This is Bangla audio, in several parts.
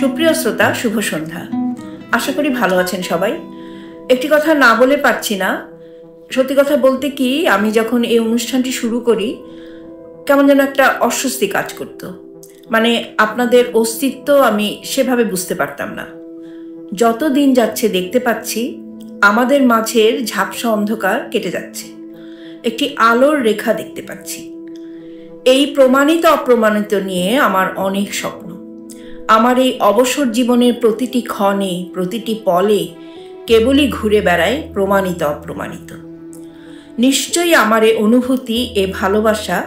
সুপ্রিয় শ্রোতা, শুভ সন্ধ্যা। আশা করি ভালো আছেন সবাই। একটি কথা না বলে পারছি না। সত্যি কথা বলতে কি, আমি যখন এই অনুষ্ঠানটি শুরু করি কেমন যেন একটা অস্বস্তি কাজ করত। মানে আপনাদের অস্তিত্ব আমি সেভাবে বুঝতে পারতাম না। যত দিন যাচ্ছে দেখতে পাচ্ছি আমাদের মাঝের ঝাপসা অন্ধকার কেটে যাচ্ছে, একটি আলোর রেখা দেখতে পাচ্ছি। এই প্রমাণিত অপ্রমাণিত নিয়ে আমার অনেক স্বপ্ন। আমার এই অবসর জীবনের প্রতিটি ক্ষণে, প্রতিটি পলে কেবলই ঘুরে বেড়ায় প্রমাণিত অপ্রমাণিত। নিশ্চয়ই আমার এই অনুভূতি, এ ভালোবাসা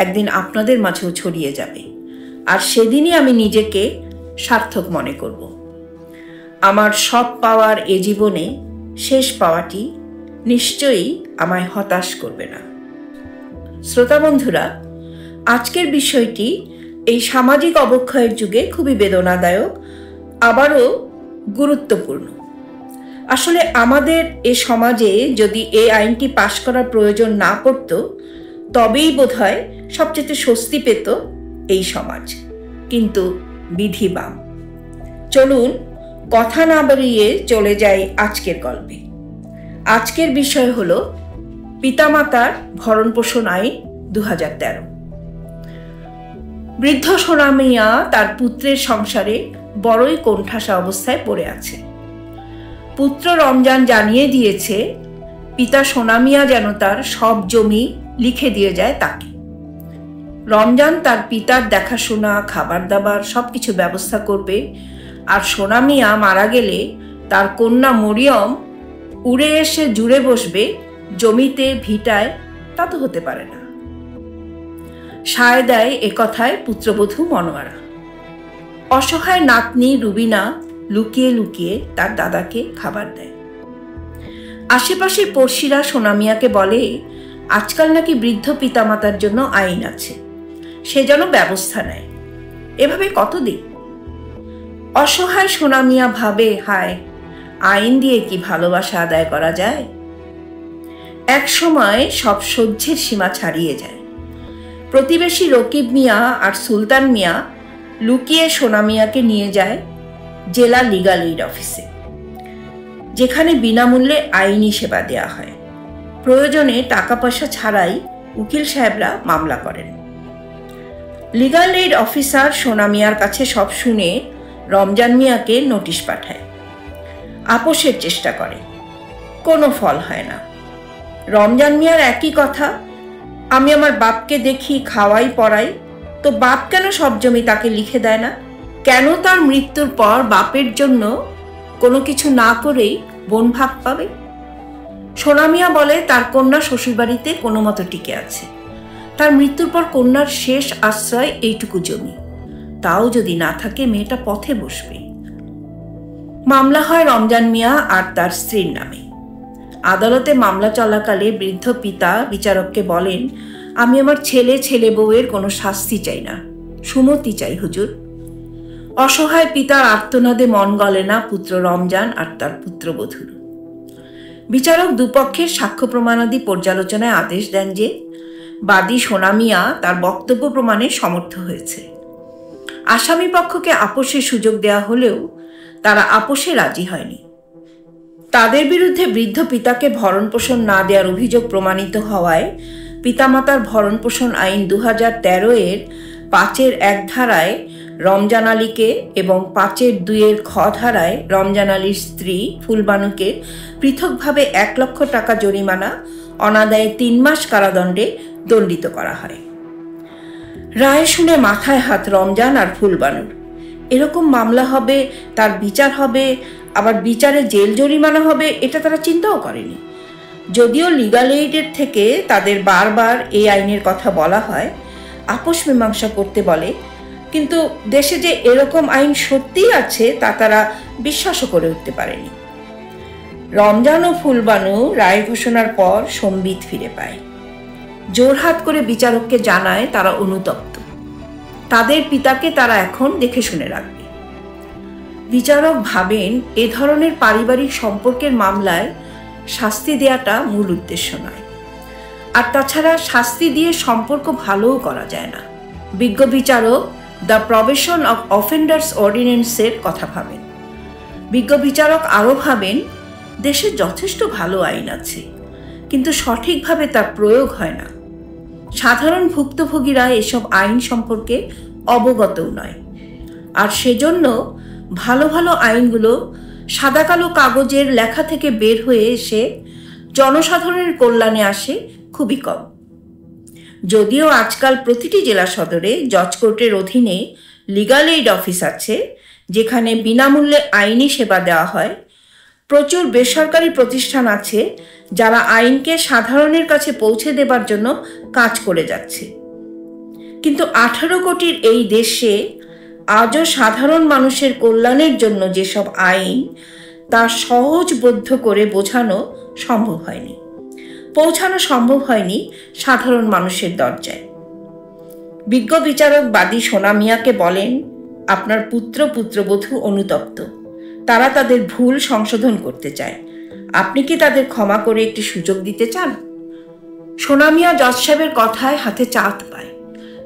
একদিন আপনাদের মাঝেও ছড়িয়ে যাবে, আর সেদিনই আমি নিজেকে সার্থক মনে করব। আমার সব পাওয়ার এ জীবনে শেষ পাওয়াটি নিশ্চয়ই আমায় হতাশ করবে না। শ্রোতা বন্ধুরা, আজকের বিষয়টি এই সামাজিক অবক্ষয়ের যুগে খুবই বেদনাদায়ক, আবারও গুরুত্বপূর্ণ। আসলে আমাদের এ সমাজে যদি এই আইনটি পাশ করার প্রয়োজন না পড়ত, তবেই বোধহয় সবচেয়ে স্বস্তি পেত এই সমাজ। কিন্তু বিধি বাম। চলুন কথা না বাড়িয়ে চলে যাই আজকের গল্পে। আজকের বিষয় হলো পিতামাতার ভরণ পোষণ আইন 2013। বৃদ্ধ সোনা মিয়া তার পুত্রের সংসারে বড়ই কোণঠাসা অবস্থায় পড়ে আছে। পুত্র রমজান জানিয়ে দিয়েছে পিতা সোনা মিয়া যেন তার সব জমি লিখে দিয়ে যায় তাকে। রমজান তার পিতার দেখাশোনা, খাবার দাবার সবকিছু ব্যবস্থা করবে, আর সোনা মিয়া মারা গেলে তার কন্যা মরিয়ম উড়ে এসে জুড়ে বসবে জমিতে, ভিটায়। তা তো হতে পারে না। সায় দেয় একথায় পুত্রবধূ মনোয়ারা। অসহায় নাতনি রুবিনা লুকিয়ে লুকিয়ে তার দাদাকে খাবার দেয়। আশেপাশের পড়শিরা সোনা মিয়াকে বলে আজকাল নাকি বৃদ্ধ পিতামাতার জন্য আইন আছে, সে যেন ব্যবস্থা নেয়। এভাবে কতদিন? অসহায় সোনা মিয়া ভাবে, হায়, আইন দিয়ে কি ভালোবাসা আদায় করা যায়? এক সময় সব সহ্যের সীমা ছাড়িয়ে যায়। প্রতিবেশী রকিব মিয়া আর সুলতান মিয়া লুকিয়ে সোনা মিয়াকে নিয়ে যায় জেলা লিগাল এইড অফিসে, যেখানে বিনামূল্যে আইনি সেবা দেয়া হয়। প্রয়োজনে টাকা পয়সা ছাড়াই উকিল সাহেবরা মামলা করেন। লিগাল এইড অফিসার সোনা মিয়ার কাছে সব শুনে রমজান মিয়াকে নোটিশ পাঠায়। আপোষের চেষ্টা করে, কোনো ফল হয় না। রমজান মিয়ার একই কথা, আমি আমার বাপকে দেখি, খাওয়াই পড়াই, তো বাপ কেন সব জমি তাকে লিখে দেয় না? কেন তার মৃত্যুর পর বাপের জন্য কোনো কিছু না করেই বোন ভাগ পাবে? সোনা মিয়া বলে তার কন্যা শ্বশুরবাড়িতে কোনো মতো টিকে আছে। তার মৃত্যুর পর কন্যার শেষ আশ্রয় এইটুকু জমি, তাও যদি না থাকে মেয়েটা পথে বসবে। মামলা হয় রমজান মিয়া আর তার স্ত্রীর নামে। আদালতে মামলা চলাকালে বৃদ্ধ পিতা বিচারককে বলেন, আমি আমার ছেলে বউয়ের কোনো শাস্তি চাই না, সুমতি চাই হুজুর। অসহায় পিতার আর্তনাদে মন গলে না পুত্র রমজান আর তার পুত্রবধূর। বিচারক দুপক্ষের সাক্ষ্য প্রমাণাদি পর্যালোচনায় আদেশ দেন যে বাদী সোনা মিয়া তার বক্তব্য প্রমাণে সমর্থ হয়েছে। আসামি পক্ষকে আপোষের সুযোগ দেয়া হলেও তারা আপোষে রাজি হয়নি। তাদের বিরুদ্ধে বৃদ্ধ পিতাকে ভরণ পোষণ না দেওয়ার অভিযোগ প্রমাণিত হওয়ায় পিতামাতার ভরণ পোষণ আইন 2013 এর 5-1 ধারায় রমজান আলীকে এবং 5-2 খ ধারায় রমজান আলীর স্ত্রী ফুলবানুকে পৃথকভাবে 1 লক্ষ টাকা জরিমানা, অনাদায়ে 3 মাস কারাদণ্ডে দণ্ডিত করা হয়। রায় শুনে মাথায় হাত রমজান আর ফুলবানুর। এরকম মামলা হবে, তার বিচার হবে, আবার বিচারে জেল জরিমানা হবে, এটা তারা চিন্তাও করেনি। যদিও লিগাল এইডের থেকে তাদের বারবার এই আইনের কথা বলা হয়, আপোষ মীমাংসা করতে বলে, কিন্তু দেশে যে এরকম আইন সত্যিই আছে তা তারা বিশ্বাসও করে উঠতে পারেনি। রমজান ও ফুলবানু রায় ঘোষণার পর সম্বিত ফিরে পায়। জোরহাত করে বিচারককে জানায় তারা অনুতপ্ত, তাদের পিতাকে তারা এখন দেখে শুনে রাখবে। বিচারক ভাবেন এ ধরনের পারিবারিক সম্পর্কের মামলায় শাস্তি দেওয়াটা মূল উদ্দেশ্য নয়, আর তাছাড়া শাস্তি দিয়ে সম্পর্ক ভালোও করা যায় না। বিজ্ঞ বিচারক দ্য প্রভিশন অফ অফেন্ডার্স অর্ডিন্যান্সের কথা ভাবেন। বিজ্ঞ বিচারক আরও ভাবেন, দেশে যথেষ্ট ভালো আইন আছে, কিন্তু সঠিকভাবে তার প্রয়োগ হয় না। সাধারণ ভুক্তভোগীরা এসব আইন সম্পর্কে অবগতও নয়, আর সেজন্য ভালো ভালো আইনগুলো সাদা কালো কাগজের লেখা থেকে বের হয়ে এসে জনসাধারণের কল্যাণে আসে খুবই কম। যদিও আজকাল প্রতিটি জেলা সদরে জজ কোর্টের অধীনে লিগাল এইড অফিস আছে, যেখানে বিনামূল্যে আইনি সেবা দেওয়া হয়, প্রচুর বেসরকারি প্রতিষ্ঠান আছে যারা আইনকে সাধারণের কাছে পৌঁছে দেবার জন্য কাজ করে যাচ্ছে। কিন্তু 18 কোটির এই দেশে আজও সাধারণ মানুষের কল্যাণের জন্য যেসব আইন, তা সহজবোধ্য করে বোঝানো সম্ভব হয়নি, পৌঁছানো সম্ভব হয়নি সাধারণ মানুষের দরজায়। বিজ্ঞ বিচারক বাদী সোনা মিয়াকে বলেন, আপনার পুত্র পুত্রবধূ অনুতপ্ত, তারা তাদের ভুল সংশোধন করতে চায়, আপনি কি তাদের ক্ষমা করে একটি সুযোগ দিতে চান? সোনা মিয়া জজ সাহেবের কথায় হাতে চাঁদ পায়।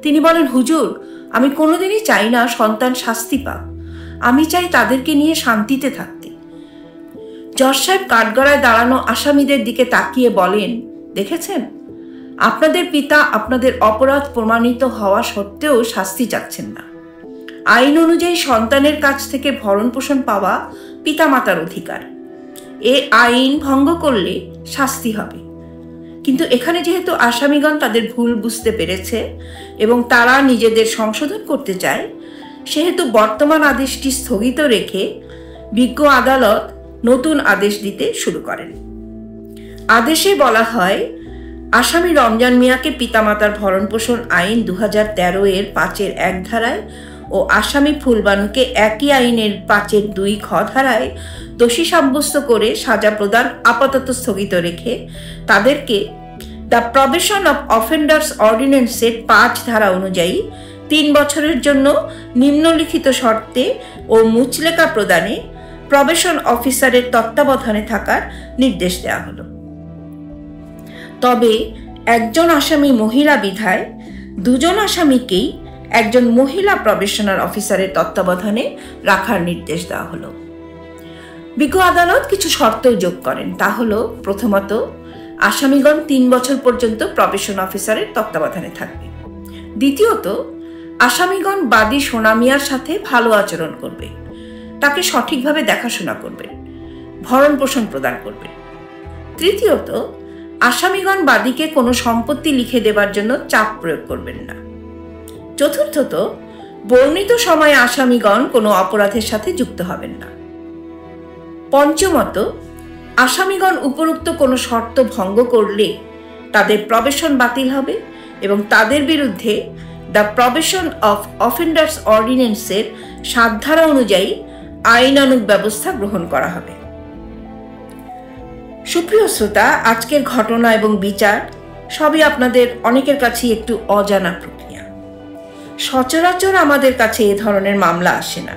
তিনি বলেন, হুজুর, আমি কোনোদিনই চাই না সন্তান শাস্তি পাক, আমি চাই তাদেরকে নিয়ে শান্তিতে থাকতে। জজ সাহেব কাঠগড়ায় দাঁড়ানো আসামিদের দিকে তাকিয়ে বলেন, দেখেছেন, আপনাদের পিতা আপনাদের অপরাধ প্রমাণিত হওয়া সত্ত্বেও শাস্তি চাচ্ছেন না। আইন অনুযায়ী সন্তানের কাছ থেকে ভরণ পোষণ পাওয়া পিতামাতার অধিকার। এ আইন ভঙ্গ করলে শাস্তি হবে। কিন্তু এখানে যেহেতু আসামিগণ তাদের ভুল বুঝতে পেরেছে এবং তারা নিজেদের সংশোধন করতে চায়, সেহেতু বর্তমান আদেশটি স্থগিত রেখে বিজ্ঞ আদালত নতুন আদেশ দিতে শুরু করেন। আদেশে বলা হয়, আসামি রমজান মিয়াকে পিতামাতার ভরণ পোষণ আইন 2013 এর 5-1 ধারায় ও আসামি ফুলবানুকে একই আইনের 5-2 খ ধারায় দোষী সাব্যস্ত করে সাজা প্রদান আপাতত স্থগিত রেখে তাদেরকে দ্য প্রভিশন অফ অফেন্ডার্স অর্ডিন্যান্সের 5 ধারা অনুযায়ী 3 বছরের জন্য নিম্নলিখিত শর্তে ও মুচলেকা প্রদানে প্রবেশন অফিসারের তত্ত্বাবধানে থাকার নির্দেশ দেওয়া হলো। তবে একজন আসামি মহিলা বিধায় 2 জন আসামিকেই একজন মহিলা প্রবেশনার অফিসারের তত্ত্বাবধানে রাখার নির্দেশ দেওয়া হলো। বিজ্ঞ আদালত কিছু শর্তও যোগ করেন। তা হলো, প্রথমত, আসামিগণ 3 বছর পর্যন্ত প্রবেশন অফিসারের তত্ত্বাবধানে থাকবে। দ্বিতীয়ত, আসামিগণ বাদী সোনা মিয়ার সাথে ভালো আচরণ করবে, তাকে সঠিকভাবে দেখাশোনা করবে, ভরণ পোষণ প্রদান করবে। তৃতীয়ত, আসামিগণ বাদীকে কোনো সম্পত্তি লিখে দেবার জন্য চাপ প্রয়োগ করবেন না। চতুর্থত, বর্ণিত সময়ে আসামিগণ কোনো অপরাধের সাথে যুক্ত হবেন না। পঞ্চমত, আসামিগণ উপরোক্ত কোনো শর্ত ভঙ্গ করলে তাদের প্রবেশন বাতিল হবে এবং তাদের বিরুদ্ধে দ্য প্রভিশন অফ অফেন্ডার্স অর্ডিন্যান্সের 7 ধারা অনুযায়ী আইনানুগ ব্যবস্থা গ্রহণ করা হবে। সুপ্রিয় শ্রোতা, আজকের ঘটনা এবং বিচার সবই আপনাদের অনেকের কাছে একটু অজানা প্রক্রিয়া। সচরাচর আমাদের কাছে এ ধরনের মামলা আসে না।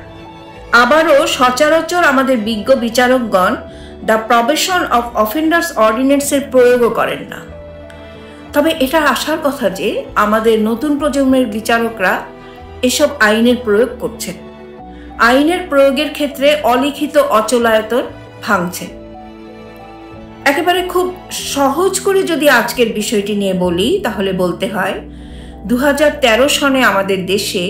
আবারও সচরাচর আমাদের বিজ্ঞ বিচারকগণ দ্য প্রভিশন অফ অফেন্ডার্স অর্ডিন্যান্সের প্রয়োগও করেন না। তবে এটা আসার কথা যে আমাদের নতুন প্রজন্মের বিচারকরা এসব আইনের প্রয়োগ করছেন, আইনের প্রয়োগের ক্ষেত্রে অলিখিত অচলায়তন ভাঙছেন। একেবারে খুব সহজ করে যদি আজকের বিষয়টি নিয়ে বলি, তাহলে বলতে হয় 2013 সনে আমাদের দেশে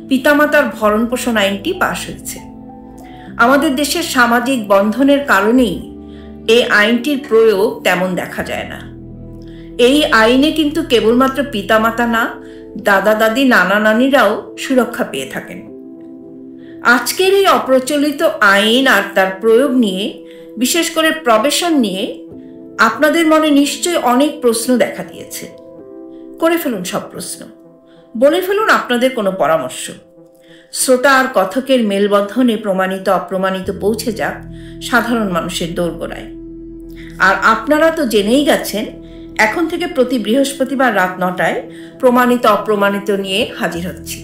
পিতামাতার ভরণ পোষণ আইনটি পাশ হয়েছে। আমাদের দেশের সামাজিক বন্ধনের কারণেই এই আইনটির প্রয়োগ তেমন দেখা যায় না। এই আইনে কিন্তু কেবলমাত্র পিতামাতা না, দাদা দাদি, নানা নানিরাও সুরক্ষা পেয়ে থাকেন। আজকের এই অপ্রচলিত আইন আর তার প্রয়োগ নিয়ে, বিশেষ করে প্রবেশন নিয়ে আপনাদের মনে নিশ্চয়ই অনেক প্রশ্ন দেখা দিয়েছে। করে ফেলুন সব প্রশ্ন, বলে ফেলুন আপনাদের কোনো পরামর্শ। শ্রোতা আর কথকের মেলবন্ধনে প্রমাণিত অপ্রমাণিত পৌঁছে যাক সাধারণ মানুষের দোরগোড়ায়। আর আপনারা তো জেনেই গেছেন, এখন থেকে প্রতি বৃহস্পতিবার রাত 9টায় প্রমাণিত অপ্রমাণিত নিয়ে হাজির হচ্ছি।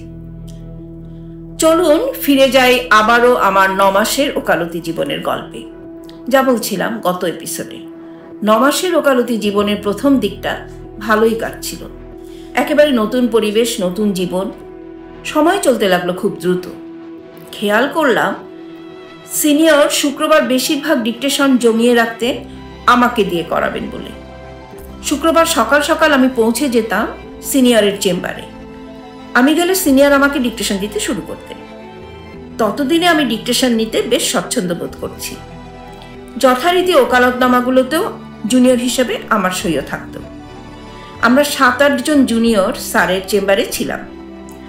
চলুন ফিরে যাই আবারও আমার 9 মাসের ওকালতি জীবনের গল্পে। যা বলছিলাম গত এপিসোডে, 9 মাসের ওকালতি জীবনের প্রথম দিকটা ভালোই কাটছিল। একেবারে নতুন পরিবেশ, নতুন জীবন। সময় চলতে লাগলো খুব দ্রুত। খেয়াল করলাম সিনিয়র শুক্রবার বেশিরভাগ ডিকটেশন জমিয়ে রাখতেন আমাকে দিয়ে করাবেন বলে। শুক্রবার সকাল সকাল আমি পৌঁছে যেতাম সিনিয়রের চেম্বারে। আমি গেলে সিনিয়র আমাকে ডিকটেশন দিতে শুরু করতেন। ততদিনে আমি ডিকটেশন নিতে বেশ স্বচ্ছন্দ বোধ করছি। যথারীতি ওকালতনামাগুলোতেও জুনিয়র হিসেবে আমার সইও থাকত। আমরা 7-8 জন জুনিয়র স্যারের চেম্বারে ছিলাম।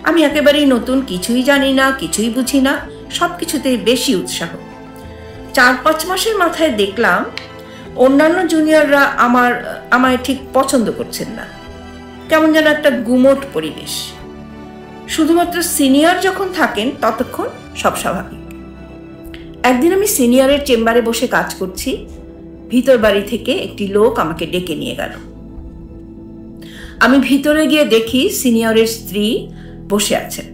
আমি একেবারেই নতুন, কিছুই জানি না, কিছুই বুঝি না, সব কিছুতেই বেশি উৎসাহ। 4-5 মাসের মাথায় দেখলাম অন্যান্য জুনিয়ররা আমায় ঠিক পছন্দ করছেন না। কেমন যেন একটা গুমোট পরিবেশ। শুধুমাত্র সিনিয়র যখন থাকেন ততক্ষণ সব স্বাভাবিক। একদিন আমি সিনিয়রের চেম্বারে বসে কাজ করছি, ভিতর বাড়ি থেকে একটি লোক আমাকে ডেকে নিয়ে গেল। আমি ভিতরে গিয়ে দেখি সিনিয়রের স্ত্রী বসে আছেন।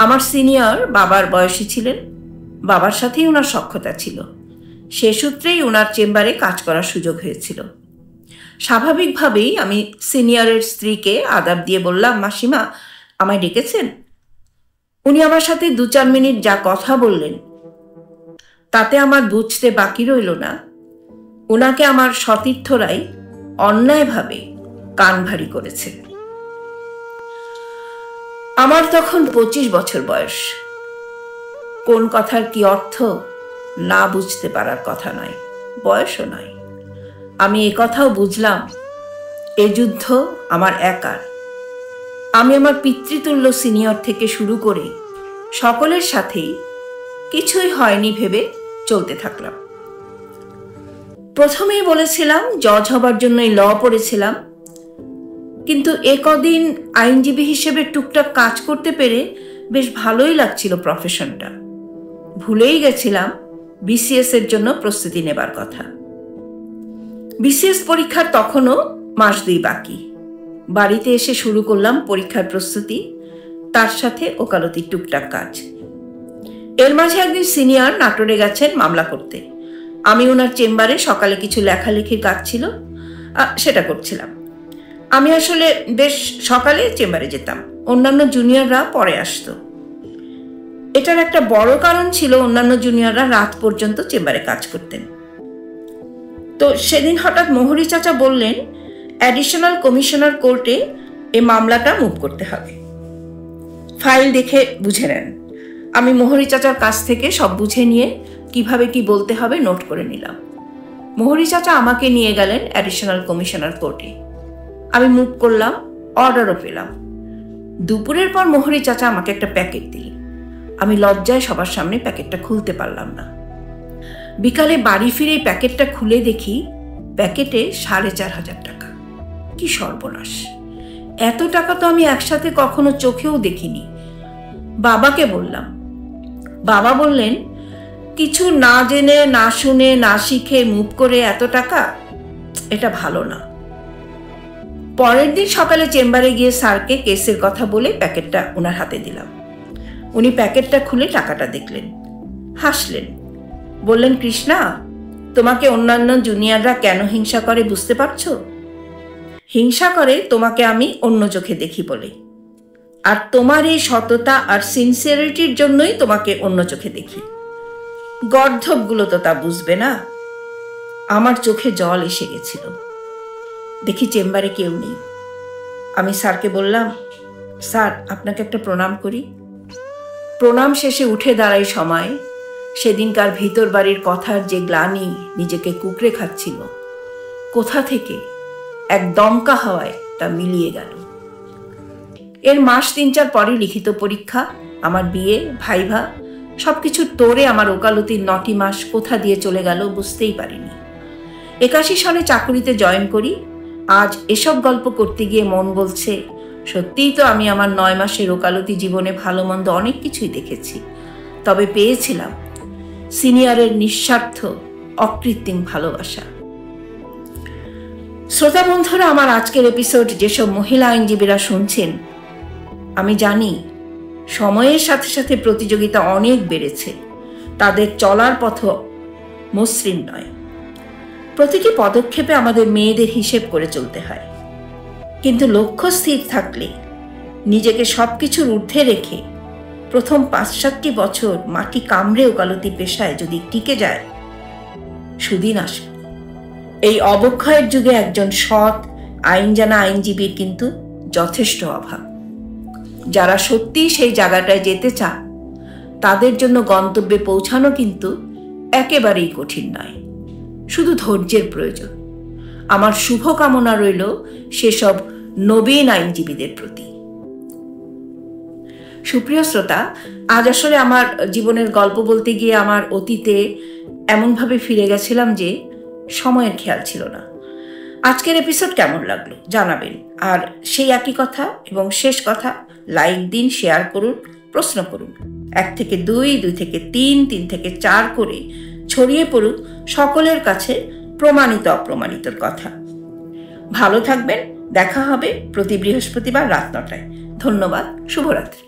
আমার সিনিয়র বাবার বয়সী ছিলেন, বাবার সাথেই ওনার সখ্যতা ছিল। সে সূত্রেই ওনার চেম্বারে কাজ করার সুযোগ হয়েছিল। স্বাভাবিকভাবেই আমি সিনিয়রের স্ত্রীকে আদাব দিয়ে বললাম, মাসিমা আমায় ডেকেছেন? উনি আমার সাথে 2-4 মিনিট যা কথা বললেন তাতে আমার বুঝতে বাকি রইল না ওনাকে আমার সতীর্থরাই অন্যায়ভাবে কান ভারী করেছে। আমার তখন 25 বছর বয়স। কোন কথার কি অর্থ না বুঝতে পারার কথা নয়, বয়সও নয়। আমি এ কথাও বুঝলাম এ যুদ্ধ আমার একার। আমি আমার পিতৃতুল্য সিনিয়র থেকে শুরু করে সকলের সাথেই কিছুই হয়নি ভেবে চলতে থাকলাম। প্রথমেই বলেছিলাম জজ হবার জন্যই ল পড়েছিলাম, কিন্তু এ কদিন আইনজীবী হিসেবে টুকটাক কাজ করতে পেরে বেশ ভালোই লাগছিল প্রফেশনটা। ভুলেই গেছিলাম বিসিএস এর জন্য প্রস্তুতি নেবার কথা। বিসিএস পরীক্ষার তখনও মাস 2 বাকি। বাড়িতে এসে শুরু করলাম পরীক্ষার প্রস্তুতি, তার সাথে ওকালতির টুকটাক কাজ। এর মাঝে একদিন সিনিয়র নাটোরে গেছেন মামলা করতে। আমি ওনার চেম্বারে সকালে কিছু লেখালেখির কাজ ছিল, সেটা করছিলাম। আমি আসলে বেশ সকালে চেম্বারে যেতাম, অন্যান্য জুনিয়ররা পরে আসতো। এটার একটা বড় কারণ ছিল অন্যান্য জুনিয়ররা রাত পর্যন্ত চেম্বারে কাজ করতেন। তো সেদিন হঠাৎ মোহরি চাচা বললেন অ্যাডিশনাল কমিশনার কোর্টে এই মামলাটা মুভ করতে হবে, ফাইল দেখে বুঝে নেন। আমি মোহরি চাচার কাছ থেকে সব বুঝে নিয়ে কিভাবে কি বলতে হবে নোট করে নিলাম। মোহরি চাচা আমাকে নিয়ে গেলেন অ্যাডিশনাল কমিশনার কোর্টে। আমি মুভ করলাম, অর্ডারও পেলাম। দুপুরের পর মোহরি চাচা আমাকে একটা প্যাকেট দিলেন। আমি লজ্জায় সবার সামনে প্যাকেটটা খুলতে পারলাম না। বিকালে বাড়ি ফিরে প্যাকেটটা খুলে দেখি প্যাকেটে 4,500 টাকা। কি সর্বনাশ! এত টাকা তো আমি একসাথে কখনো চোখেও দেখিনি। বাবাকে বললাম। বাবা বললেন, কিছু না জেনে না শুনে না শিখে মুভ করে এত টাকা, এটা ভালো না। পরের দিন সকালে চেম্বারে গিয়ে স্যারকে কেসের কথা বলে প্যাকেটটা ওনার হাতে দিলাম। উনি প্যাকেটটা খুলে টাকাটা দেখলেন, হাসলেন, বললেন, কৃষ্ণা, তোমাকে অন্যান্য জুনিয়ররা কেন হিংসা করে বুঝতে পারছো? হিংসা করে তোমাকে আমি অন্য চোখে দেখি বলে, আর তোমার এই সততা আর সিনসিয়ারিটির জন্যই তোমাকে অন্য চোখে দেখি। গর্ধবগুলো তো তা বুঝবে না। আমার চোখে জল এসে গেছিল। দেখি চেম্বারে কেউ নেই। আমি স্যারকে বললাম, স্যার আপনাকে একটা প্রণাম করি। প্রণাম শেষে উঠে দাঁড়াই সময় সেদিনকার ভিতর বাড়ির কথার যে গ্লানি নিজেকে কুকড়ে খাচ্ছিল, কোথা থেকে এক দমকা হাওয়ায় তা মিলিয়ে গেল। এর মাস 3-4 পরে লিখিত পরীক্ষা, আমার বিয়ে, ভাইভা, সবকিছুর তোড়ে আমার ওকালতির 9টি মাস কোথা দিয়ে চলে গেল বুঝতেই পারিনি। 81 সালে চাকুরিতে জয়েন করি। আজ এসব গল্প করতে গিয়ে মন বলছে, সত্যিই তো আমি আমার 9 মাসের ওকালতি জীবনে ভালো মন্দ অনেক কিছুই দেখেছি, তবে পেয়েছিলাম সিনিয়রের নিঃস্বার্থ অকৃত্রিম ভালোবাসা। শ্রোতা বন্ধুরা, আমার আজকের এপিসোড যেসব মহিলা আইনজীবীরা শুনছেন, আমি জানি সময়ের সাথে সাথে প্রতিযোগিতা অনেক বেড়েছে, তাদের চলার পথ মসৃণ নয়। প্রতিটি পদক্ষেপে আমাদের মেয়েদের হিসেব করে চলতে হয়, কিন্তু লক্ষ্য স্থির থাকলে নিজেকে সবকিছুর ঊর্ধ্বে রেখে প্রথম ৫-৭টি বছর মাটি কামড়ে ওকালতি পেশায় যদি টিকে যায়, সুদিন আসবে। এই অবক্ষয়ের যুগে একজন সৎ আইন জানা আইনজীবীর কিন্তু যথেষ্ট অভাব। যারা সত্যিই সেই জায়গাটায় যেতে চান, তাদের জন্য গন্তব্যে পৌঁছানো কিন্তু একেবারেই কঠিন নয়, শুধু ধৈর্যের প্রয়োজন। আমার শুভকামনা রইল সেসব নবীন আইনজীবীদের প্রতি। সুপ্রিয় শ্রোতা, আজ আসলে আমার জীবনের গল্প বলতে গিয়ে আমার অতীতে এমনভাবে ফিরে গেছিলাম যে সময়ের খেয়াল ছিল না। আজকের এপিসোড কেমন লাগলো জানাবেন। আর সেই একই কথা এবং শেষ কথা, লাইক দিন, শেয়ার করুন, প্রশ্ন করুন। 1 থেকে 2, 2 থেকে 3, 3 থেকে 4 করে ছড়িয়ে পড়ুক সকলের কাছে প্রমাণিত অপ্রমাণিতর কথা। ভালো থাকবেন। দেখা হবে প্রতি বৃহস্পতিবার রাত 9টায়। ধন্যবাদ। শুভরাত্রি।